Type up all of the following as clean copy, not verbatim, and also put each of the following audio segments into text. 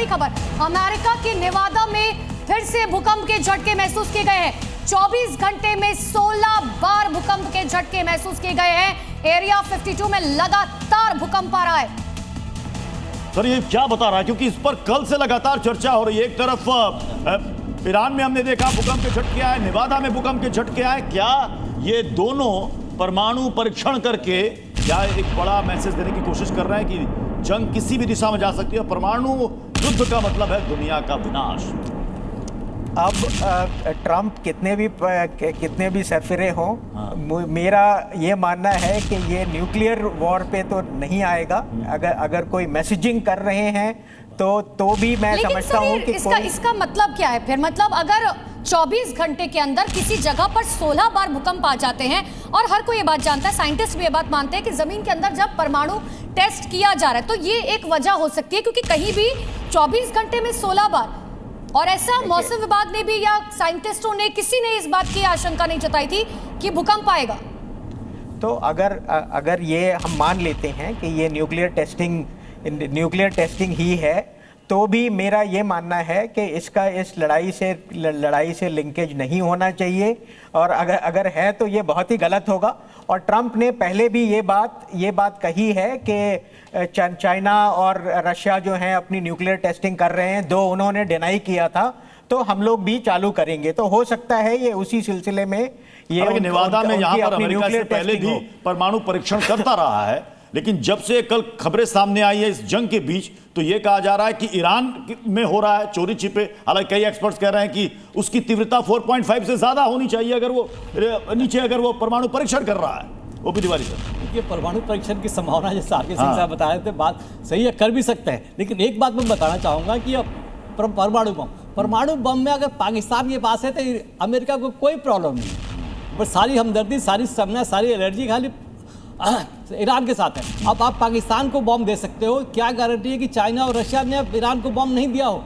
बड़ी खबर, अमेरिका के नेवादा में फिर से भूकंप के झटके महसूस किए गए हैं। 24 घंटे में 16 बार भूकंप के झटके महसूस किए गए हैं। एरिया 52 में लगातार भूकंप आ रहा है। सर ये क्या बता रहा है, क्योंकि इस पर कल से लगातार चर्चा हो रही है। एक तरफ ईरान में हमने देखा भूकंप के झटके आए, नेवादा में भूकंप के झटके आए। क्या ये दोनों परमाणु परीक्षण करके क्या एक बड़ा मैसेज देने की कोशिश कर रहे हैं कि जंग किसी भी दिशा में जा सकती है? परमाणु युद्ध का मतलब है दुनिया का विनाश। अब ट्रंप कितने भी सरफिरे हों, मेरा ये मानना है कि ये न्यूक्लियर वॉर पे तो नहीं आएगा। अगर कोई मैसेजिंग कर रहे हैं तो भी मैं समझता हूं कि इसका मतलब क्या है फिर? मतलब अगर 24 घंटे के अंदर किसी जगह पर 16 बार भूकंप आ जाते हैं, और हर कोई ये बात जानता है, साइंटिस्ट भी ये बात मानते हैं कि जमीन के अंदर जब परमाणु टेस्ट किया जा रहा है तो ये एक वजह हो सकती है, क्योंकि कहीं भी 24 घंटे में 16 बार, और ऐसा मौसम विभाग ने भी या साइंटिस्टों ने किसी ने इस बात की आशंका नहीं जताई थी कि भूकंप आएगा। तो अगर ये हम मान लेते हैं कि ये न्यूक्लियर टेस्टिंग ही है, तो भी मेरा ये मानना है कि इसका इस लड़ाई से लिंकेज नहीं होना चाहिए, और अगर है तो ये बहुत ही गलत होगा। और ट्रंप ने पहले भी ये बात कही है कि चाइना और रशिया जो हैं अपनी न्यूक्लियर टेस्टिंग कर रहे हैं, दो उन्होंने डिनाई किया था, तो हम लोग भी चालू करेंगे। तो हो सकता है ये उसी सिलसिले में ये नेवादा में यहाँ पर अमेरिका से पहले भी परमाणु परीक्षण करता रहा है, लेकिन जब से कल खबरें सामने आई है इस जंग के बीच, तो यह कहा जा रहा है कि ईरान में हो रहा है चोरी छिपे। हालांकि कई एक्सपर्ट्स कह रहे हैं कि उसकी तीव्रता 4.5 से ज्यादा होनी चाहिए अगर वो परमाणु परीक्षण कर रहा है। ओपी तिवारी सर, देखिए परमाणु परीक्षण की संभावना जैसे आगे सिंह साहब बता रहे थे, बात सही है, कर भी सकते हैं। लेकिन एक बात मैं बताना चाहूंगा कि परमाणु बम में अगर पाकिस्तान के पास है तो अमेरिका को कोई प्रॉब्लम नहीं, बस सारी हमदर्दी, सारी समझना, सारी एनर्जी खाली ईरान के साथ है। अब आप पाकिस्तान को बॉम्ब दे सकते हो, क्या गारंटी है कि चाइना और रशिया ने ईरान को बॉम्ब नहीं दिया हो?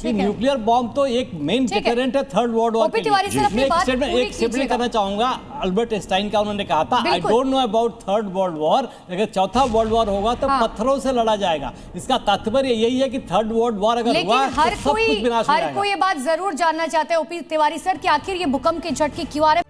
कि न्यूक्लियर बॉम्ब तो एक मेन डिटरेंट है थर्ड वर्ल्ड वॉर के लिए। मैं एक स्टेटमेंट करना चाहूंगा, अल्बर्ट आइंस्टाइन का, उन्होंने कहा था I don't know about third world war, अगर चौथा वर्ल्ड वॉर होगा तो पत्थरों से लड़ा जाएगा। इसका तात्पर्य यही है कि थर्ड वर्ल्ड वॉर अगर हुआ तो सब कुछ विनाश हो जाएगा। हर कोई ये बात जरूर जानना चाहते हैं ओपी तिवारी सर कि आखिर ये भूकंप के झटके क्यों आ रहे हैं।